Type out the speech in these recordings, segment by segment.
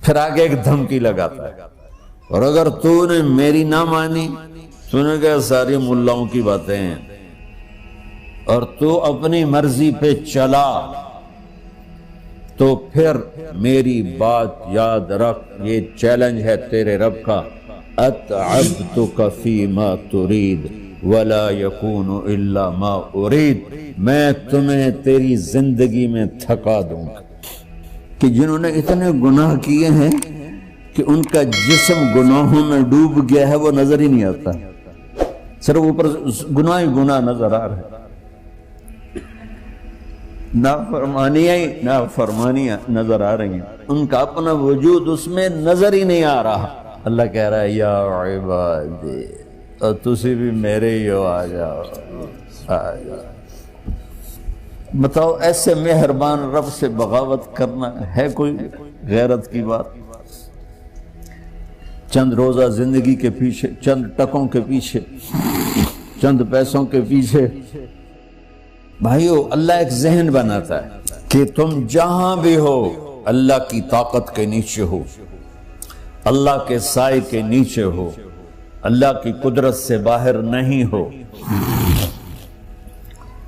پھر آگے ایک دھمکی لگاتا ہے، اور اگر تو نے میری نہ مانی، تو نے کہا ساری ملاؤں کی باتیں ہیں، اور تو اپنی مرضی پہ چلا، تو پھر میری بات یاد رکھ، یہ چیلنج ہے تیرے رب کا، اتعبتک فیما ترید ولا یکون الا ما ارید، میں تمہیں تیری زندگی میں تھکا دوں گا۔ کہ جنہوں نے اتنے گناہ کیے ہیں کہ ان کا جسم گناہوں میں ڈوب گیا ہے، وہ نظر ہی نہیں آتا، صرف اوپر گناہ ہی گناہ نظر آ رہا ہے، نافرمانیاں نظر آ رہی ہیں، ان کا اپنا وجود اس میں نظر ہی نہیں آ رہا۔ اللہ کہہ رہا ہے یا عبادی، اور تسی بھی میرے ہی ہو، آ جاؤ آ جاؤ۔ بتاؤ ایسے مہربان رب سے بغاوت کرنا ہے کوئی غیرت کی بات؟ چند روزہ زندگی کے پیچھے، چند ٹکوں کے پیچھے، چند پیسوں کے پیچھے، بھائیو اللہ ایک ذہن بناتا ہے کہ تم جہاں بھی ہو اللہ کی طاقت کے نیچے ہو، اللہ کے سائے کے نیچے ہو، اللہ کی قدرت سے باہر نہیں ہو۔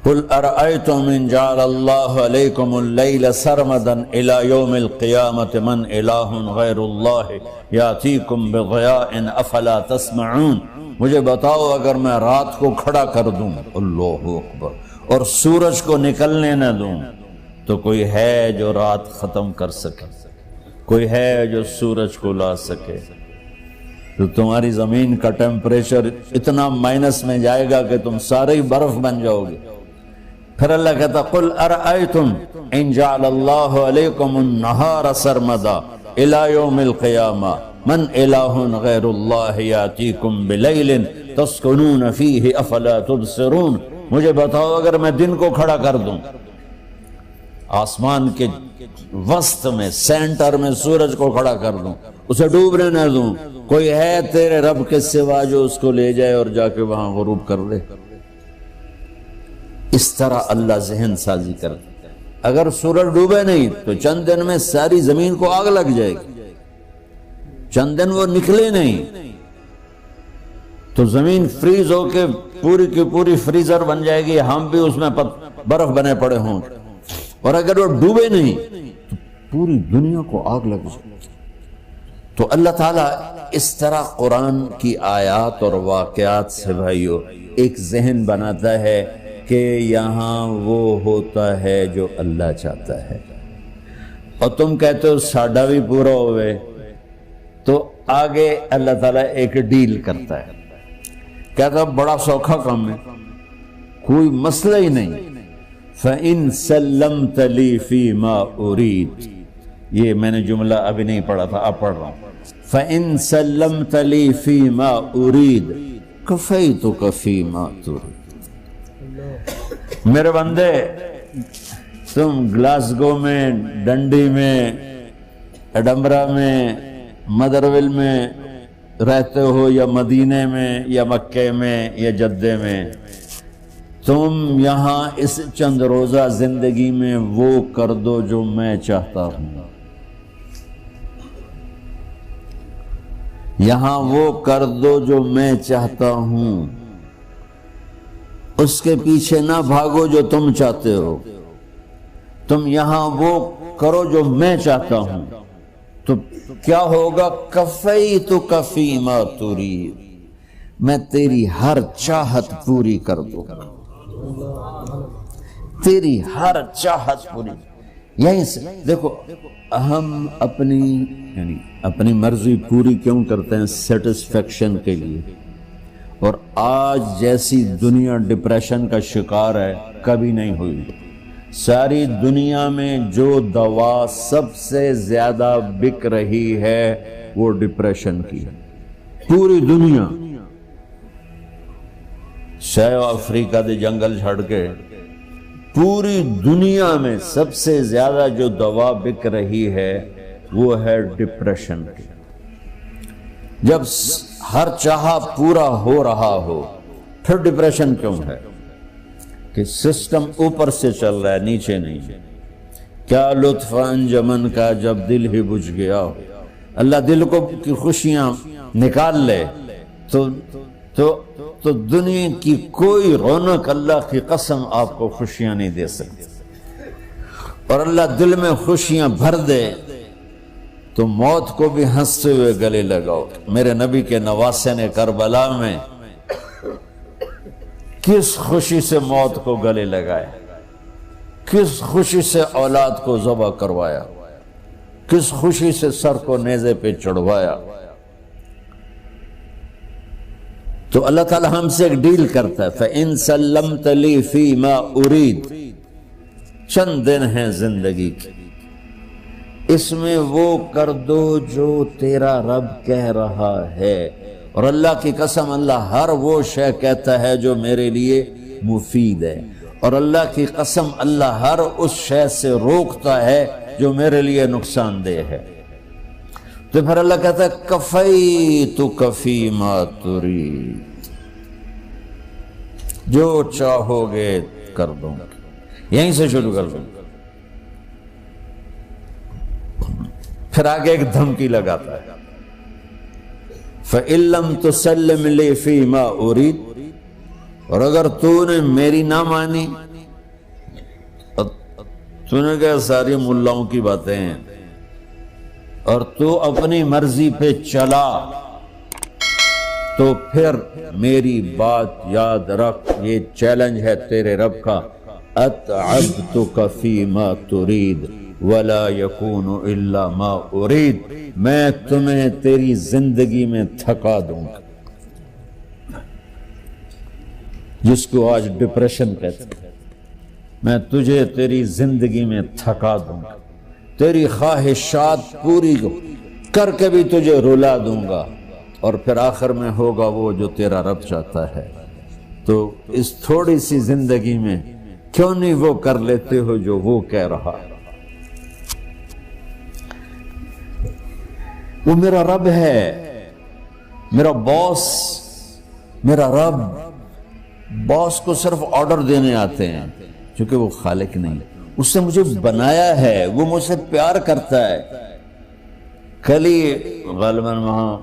قل ارأيتم ان جعل الله عليكم الليل سرمدا الى يوم القيامة من اله غير الله ياتيكم بضياء افلا تسمعون، مجھے بتاؤ اگر میں رات کو کھڑا کر دوں، اللہ اکبر، اور سورج کو نکلنے نہ دوں، تو کوئی ہے جو رات ختم کر سکے؟ کوئی ہے جو سورج کو لا سکے؟ تو تمہاری زمین کا ٹیمپریچر اتنا مائنس میں جائے گا کہ تم سارے ہی برف بن جاؤ گے۔ پھر اللہ کہتا قل ارأیتم ان جعل اللہ علیکم النہار سرمدا الى یوم القیامہ من الہ غیر اللہ یاتیکم بلیل تسکنون فیہ افلا تبصرون، مجھے بتاؤ اگر میں دن کو کھڑا کر دوں، آسمان کے وسط میں سینٹر میں سورج کو کھڑا کر دوں، اسے ڈوبنے نہ دوں، کوئی ہے تیرے رب کے سوا جو اس کو لے جائے اور جا کے وہاں غروب کر دے؟ اس طرح اللہ ذہن سازی کرتا ہے۔ اگر سورج ڈوبے نہیں تو چند دن میں ساری زمین کو آگ لگ جائے گی، چند دن وہ نکلے نہیں تو زمین فریز ہو کے پوری کی پوری فریزر بن جائے گی، ہم بھی اس میں برف بنے پڑے ہوں، اور اگر وہ ڈوبے نہیں تو پوری دنیا کو آگ لگ جائے گی۔ تو اللہ تعالیٰ اس طرح قرآن کی آیات اور واقعات سے بھائیو ایک ذہن بناتا ہے کہ یہاں وہ ہوتا ہے جو اللہ چاہتا ہے، اور تم کہتے ہو ساڈا بھی پورا ہوئے، تو آگے اللہ تعالیٰ ایک ڈیل کرتا ہے، کہتا بڑا سوکھا کام ہے، کوئی مسئلہ ہی نہیں، فَإِن سَلَّمْتَ لِي فِي مَا أُرِيد، یہ میں نے جملہ ابھی نہیں پڑھا تھا، اب پڑھ رہا ہوں، فَإِن سَلَّمْتَ لِي فِي مَا أُرِيد كَفَيْتُكَ فِي مَا تُرِيد۔ میرے بندے، تم گلاسگو میں، ڈنڈی میں، ایڈمبرا میں، مدرول میں رہتے ہو، یا مدینے میں، یا مکے میں، یا جدے میں، تم یہاں اس چند روزہ زندگی میں وہ کر دو جو میں چاہتا ہوں، یہاں وہ کر دو جو میں چاہتا ہوں، اس کے پیچھے نہ بھاگو جو تم چاہتے ہو، تم یہاں وہ کرو جو میں چاہتا ہوں، تو کیا ہوگا؟ کفیتک فیما ترید، میں تیری ہر چاہت پوری کر دوں گا، تیری ہر چاہت پوری۔ یہیں سے دیکھو ہم اپنی مرضی پوری کیوں کرتے ہیں؟ سیٹسفیکشن کے لیے۔ اور آج جیسی دنیا ڈپریشن کا شکار ہے کبھی نہیں ہوئی۔ ساری دنیا میں جو دوا سب سے زیادہ بک رہی ہے وہ ڈپریشن کی، پوری دنیا، ساؤتھ افریقہ دے جنگل چھڑ کے پوری دنیا میں سب سے زیادہ جو دوا بک رہی ہے وہ ہے ڈپریشن کی۔ جب ہر چاہا پورا ہو رہا ہو پھر ڈپریشن کیوں ہے؟ کہ سسٹم اوپر سے چل رہا ہے، نیچے نہیں۔ کیا لطف انجمن کا جب دل ہی بجھ گیا، اللہ دل کو کی خوشیاں نکال لے تو دنیا کی کوئی رونق اللہ کی قسم آپ کو خوشیاں نہیں دے سکتی، اور اللہ دل میں خوشیاں بھر دے تو موت کو بھی ہنستے ہوئے گلے لگاؤ۔ میرے نبی کے نواسے نے کربلا میں کس خوشی سے موت کو گلے لگایا، کس خوشی سے اولاد کو ذبح کروایا، کس خوشی سے سر کو نیزے پہ چڑھوایا۔ تو اللہ تعالی ہم سے ایک ڈیل کرتا ہے، فَإِن سَلَّمْتَ لِي فِي مَا أُرِيد، چند دن ہیں زندگی کی، اس میں وہ کر دو جو تیرا رب کہہ رہا ہے۔ اور اللہ کی قسم اللہ ہر وہ شے کہتا ہے جو میرے لیے مفید ہے، اور اللہ کی قسم اللہ ہر اس شے سے روکتا ہے جو میرے لیے نقصان دہ ہے۔ تو پھر اللہ کہتا ہے کفیتک فی ما ترید، جو چاہو گے کر دوں گا، یہیں سے شروع کر دوں گا۔ پھر آگے ایک دھمکی لگاتا ہے، فَإِن لَّمْ تُسَلِّمْ لِي فِي مَا أُرِيدُ، اور اگر تو نے میری نہ مانی، تو نے کہا ساری ملاؤں کی باتیں ہیں، اور تو اپنی مرضی پہ چلا، تو پھر میری بات یاد رکھ، یہ چیلنج ہے تیرے رب کا، اتعبتک فی ما ترید ولا یکون الا ما ارید، میں تمہیں تیری زندگی میں تھکا دوں گا، جس کو آج ڈپریشن کہتے ہیں، میں تجھے تیری زندگی میں تھکا دوں گا، تیری خواہشات پوری کر کے بھی تجھے رلا دوں گا، اور پھر آخر میں ہوگا وہ جو تیرا رب چاہتا ہے۔ تو اس تھوڑی سی زندگی میں کیوں نہیں وہ کر لیتے ہو جو وہ کہہ رہا ہے؟ وہ میرا رب ہے، میرا باس، میرا رب۔ باس کو صرف آرڈر دینے آتے ہیں، چونکہ وہ خالق نہیں، اس نے مجھے بنایا ہے، وہ مجھ سے پیار کرتا ہے۔ کل ہی غالباً وہاں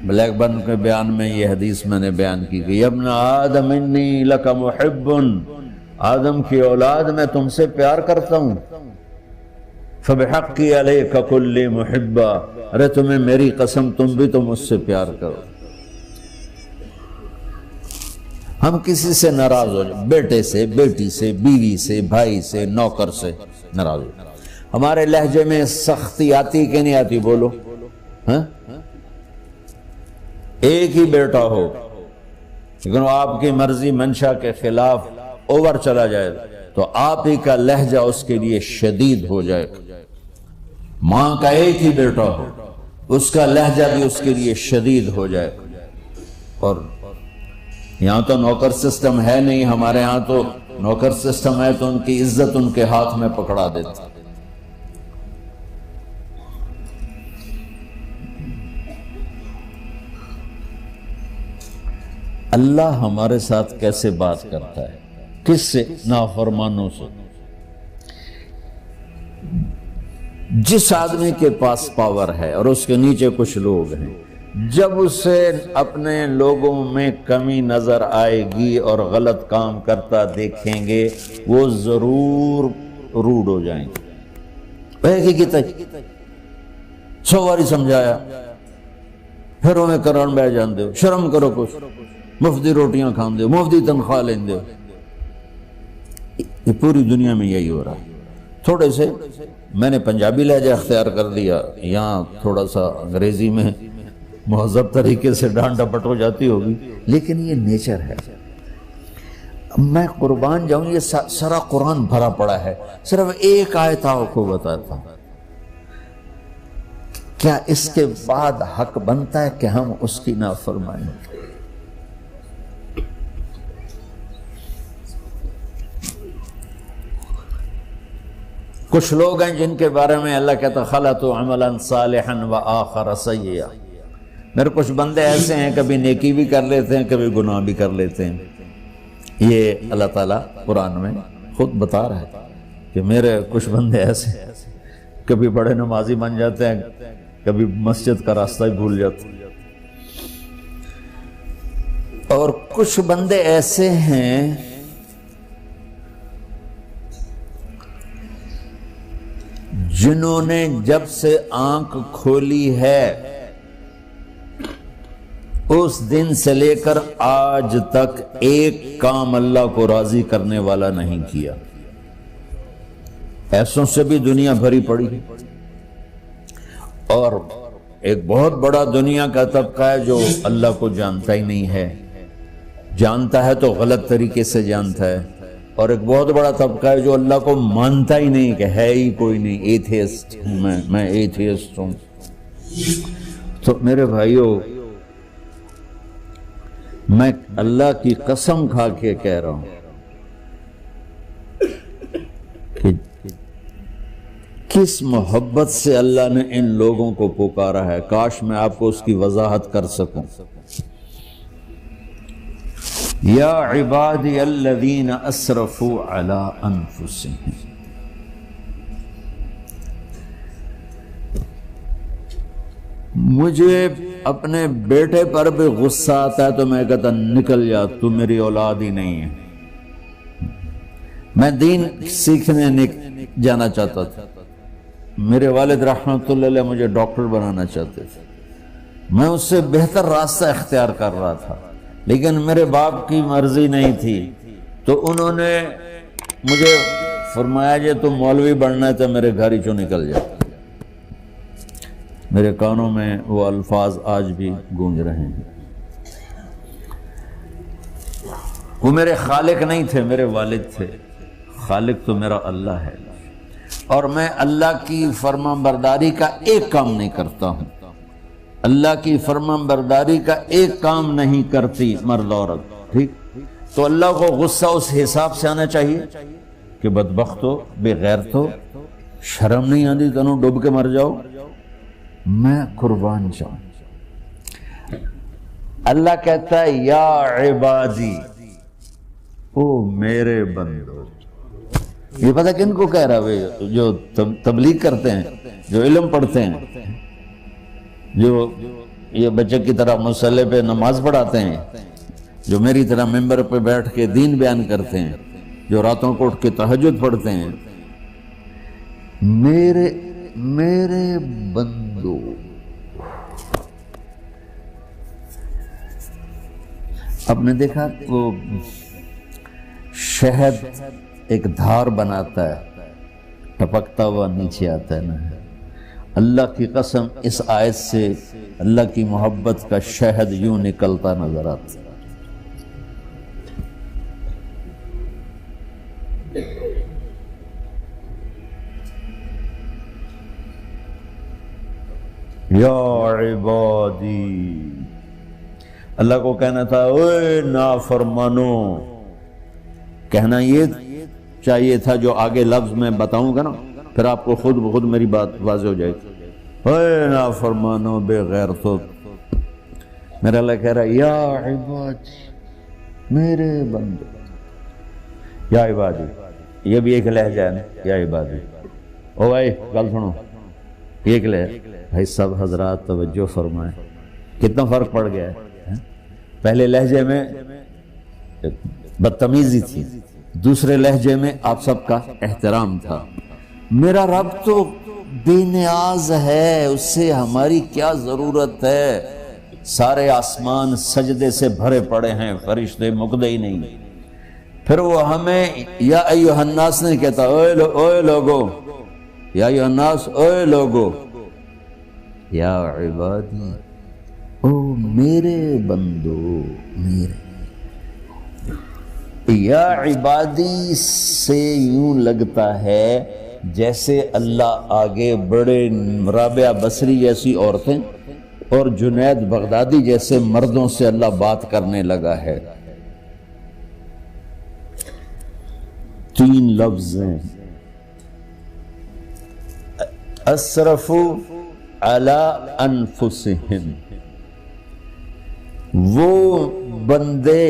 بلیک برن کے بیان میں یہ حدیث میں نے بیان کی کہ ابن آدم انی لک محب، آدم کی اولاد میں تم سے پیار کرتا ہوں، فبحقی علیک کل محبا، ارے تمہیں میری قسم تم بھی تو مجھ سے پیار کرو۔ ہم کسی سے ناراض ہو جائیں، بیٹے سے، بیٹی سے، بیوی سے، بھائی سے، نوکر سے ناراض ہو جائیں، ہمارے لہجے میں سختی آتی کہ نہیں آتی؟ بولو ہاں؟ ایک ہی بیٹا ہو لیکن وہ آپ کی مرضی منشا کے خلاف اوور چلا جائے تو آپ ہی کا لہجہ اس کے لیے شدید ہو جائے۔ ماں کا ایک ہی بیٹا ہو، اس کا لہجہ بھی اس کے لیے شدید ہو جائے۔ اور یہاں تو نوکر سسٹم ہے نہیں، ہمارے ہاں تو نوکر سسٹم ہے تو ان کی عزت ان کے ہاتھ میں پکڑا دیتا۔ اللہ ہمارے ساتھ کیسے بات کرتا ہے؟ کس سے؟ نافرمانوں سے۔ جس آدمی کے پاس پاور ہے اور اس کے نیچے کچھ لوگ ہیں، جب اسے اپنے لوگوں میں کمی نظر آئے گی اور غلط کام کرتا دیکھیں گے، وہ ضرور روڈ ہو جائیں گے۔ ایک ہی کی تک 100 باری سمجھایا، پھر انہیں کرن بہ جان دے، شرم کرو، کچھ مفتی روٹیاں کھان دے، مفتی تنخواہ لین دے۔ یہ پوری دنیا میں یہی ہو رہا ہے۔ تھوڑے سے میں نے پنجابی لہجہ اختیار کر لیا، یہاں تھوڑا سا انگریزی میں مہذب طریقے سے ڈانٹ ڈپٹ ہو جاتی ہوگی، لیکن یہ نیچر ہے۔ میں قربان جاؤں، یہ سارا قرآن بھرا پڑا ہے، صرف ایک آیت آپ کو بتاتا ہوں۔ کیا اس کے بعد حق بنتا ہے کہ ہم اس کی نافرمانی کریں؟ کچھ لوگ ہیں جن کے بارے میں اللہ کہتا خلطوا عملا صالحا وآخر سیئا۔ میرے کچھ بندے ایسے ہیں، کبھی نیکی بھی کر لیتے ہیں، کبھی گناہ بھی کر لیتے ہیں۔ یہ اللہ تعالیٰ قرآن میں خود بتا رہا ہے کہ میرے کچھ بندے ایسے ہیں، کبھی بڑے نمازی بن جاتے ہیں، کبھی مسجد کا راستہ ہی بھول جاتا. اور کچھ بندے ایسے ہیں جنہوں نے جب سے آنکھ کھولی ہے اس دن سے لے کر آج تک ایک کام اللہ کو راضی کرنے والا نہیں کیا. ایسوں سے بھی دنیا بھری پڑی ہے. اور ایک بہت بڑا دنیا کا طبقہ ہے جو اللہ کو جانتا ہی نہیں ہے، جانتا ہے تو غلط طریقے سے جانتا ہے. اور ایک بہت بڑا طبقہ ہے جو اللہ کو مانتا ہی نہیں، کہ ہے ہی کوئی نہیں، ایتھیسٹ ہوں میں ایتھیسٹ ہوں. تو میرے بھائیو، میں اللہ کی قسم کھا کے کہہ رہا ہوں کہ کس محبت سے اللہ نے ان لوگوں کو پکارا ہے، کاش میں آپ کو اس کی وضاحت کر سکوں. یا عبادی الذین اسرفوا علی انفسہم. مجھے اپنے بیٹے پر بھی غصہ آتا ہے تو میں کہتا نکل جا، تو میری اولاد ہی نہیں ہے. میں دین سیکھنے جانا چاہتا تھا. میرے والد رحمۃ اللہ علیہ مجھے ڈاکٹر بنانا چاہتے تھے. میں اس سے بہتر راستہ اختیار کر رہا تھا، لیکن میرے باپ کی مرضی نہیں تھی. تو انہوں نے مجھے فرمایا جی تم مولوی بننا ہے تو میرے گھر ہی چوں نکل جاتا. میرے کانوں میں وہ الفاظ آج بھی گونج رہے ہیں. وہ میرے خالق نہیں تھے، میرے والد تھے. خالق تو میرا اللہ ہے، اور میں اللہ کی فرمان برداری کا ایک کام نہیں کرتا ہوں. اللہ کی فرمان برداری کا ایک کام نہیں کرتی مرد عورت، ٹھیک؟ تو اللہ کو غصہ اس حساب سے آنا چاہیے کہ بدبخت ہو، بے غیرت ہو، شرم نہیں آتی تنوں ڈوب کے مر جاؤ. میں قربان جاؤں. اللہ کہتا ہے یا عبادی، او میرے بندو. یہ پتہ کن کو کہہ رہا ہے؟ جو تبلیغ کرتے ہیں، جو علم پڑھتے ہیں، جو یہ بچے کی طرح مصلی پہ نماز پڑھاتے ہیں، جو میری طرح ممبر پہ بیٹھ کے دین بیان کرتے ہیں، جو راتوں کو اٹھ کے تہجد پڑھتے ہیں. میرے بندو، آپ نے دیکھا وہ شہد ایک دھار بناتا ہے، ٹپکتا ہوا نیچے آتا ہے نا. اللہ کی قسم اس آیت سے اللہ کی محبت کا شہد یوں نکلتا نظر آتا ہے. یا عبادی، اللہ کو کہنا تھا اوے نافرمانو. کہنا یہ چاہیے تھا جو آگے لفظ میں بتاؤں گا نا، پھر آپ کو خود بخود میری بات واضح ہو جائے گی. اوے نافرمانو، بے غیرتو. میرا اللہ کہہ رہا ہے یا عبادی، میرے بندو. یا عبادی یہ بھی ایک لہجہ ہے نا، یا عبادی. او بھائی گل سنو، ایک لہجہ. بھائی سب حضرات توجہ فرمائیں، کتنا فرق پڑ گیا ہے. پہلے لہجے میں بدتمیزی تھی، دوسرے لہجے میں آپ سب کا احترام تھا. میرا رب تو بے نیاز ہے، اس سے ہماری کیا ضرورت ہے. سارے آسمان سجدے سے بھرے پڑے ہیں، فرشتے مقدے ہی نہیں. پھر وہ ہمیں یا ایھا الناس نہیں کہتا، اوے لوگو، یا ایھا الناس، اوے لوگو. یا عبادی، او میرے بندو، میرے. یا عبادی سے یوں لگتا ہے جیسے اللہ آگے بڑے رابعہ بصری جیسی عورتیں اور جنید بغدادی جیسے مردوں سے اللہ بات کرنے لگا ہے. 3 لفظ ہیں، اسرفوا علی انفسہم. وہ بندے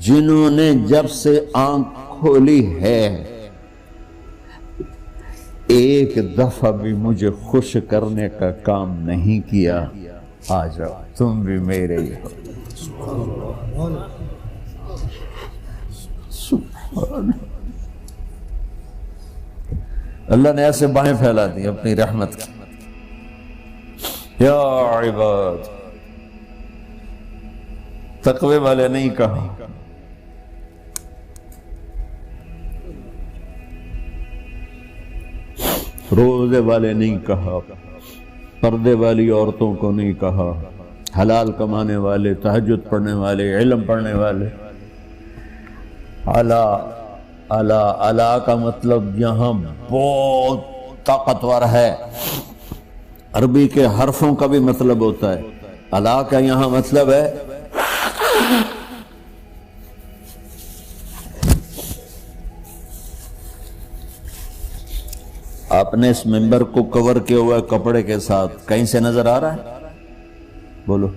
جنہوں نے جب سے آنکھ کھولی ہے ایک دفعہ بھی مجھے خوش کرنے کا کام نہیں کیا، آ جاؤ تم بھی میرے ہی ہو۔ سبحان اللہ نے ایسے باہیں پھیلا دی اپنی رحمت کی۔ یا عباد، تقوی والے نہیں کہا، روزے والے نہیں کہا، پردے والی عورتوں کو نہیں کہا، حلال کمانے والے، تہجد پڑھنے والے، علم پڑھنے والے۔ اعلیٰ اعلیٰ اعلیٰ کا مطلب یہاں بہت طاقتور ہے، عربی کے حرفوں کا بھی مطلب ہوتا ہے۔ اعلیٰ کا یہاں مطلب ہے آپ نے اس ممبر کو کور کیا ہوا ہے کپڑے کے ساتھ، کہیں سے نظر آ رہا ہے؟ بولو،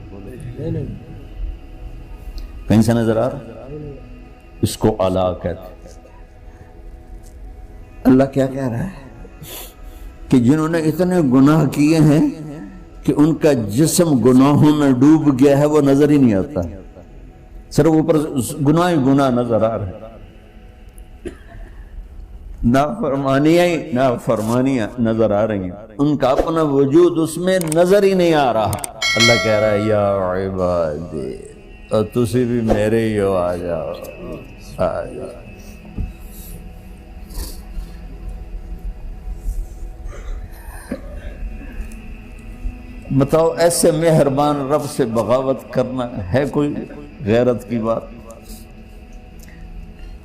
کہیں سے نظر آ رہا ہے؟ اس کو اعلیٰ کہتے ہیں۔ اللہ کیا کہہ رہا ہے کہ جنہوں نے اتنے گناہ کیے ہیں کہ ان کا جسم گناہوں میں ڈوب گیا ہے، وہ نظر ہی نہیں آتا، صرف اوپر گناہ ہی گناہ نظر آ رہے ہیں، نافرمانیاں نظر آ رہی ہیں، ان کا اپنا وجود اس میں نظر ہی نہیں آ رہا۔ اللہ کہہ رہا ہے یا عبادی، اور تسی بھی میرے ہی ہو، آ جاؤ آ جاؤ۔ بتاؤ ایسے مہربان رب سے بغاوت کرنا ہے کوئی غیرت کی بات؟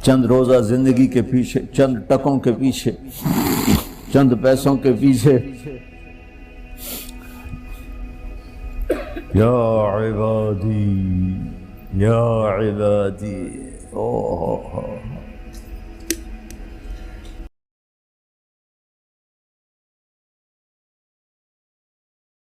چند روزہ زندگی کے پیچھے، چند ٹکوں کے پیچھے، چند پیسوں کے پیچھے، یا عبادی یا عبادی، اوہ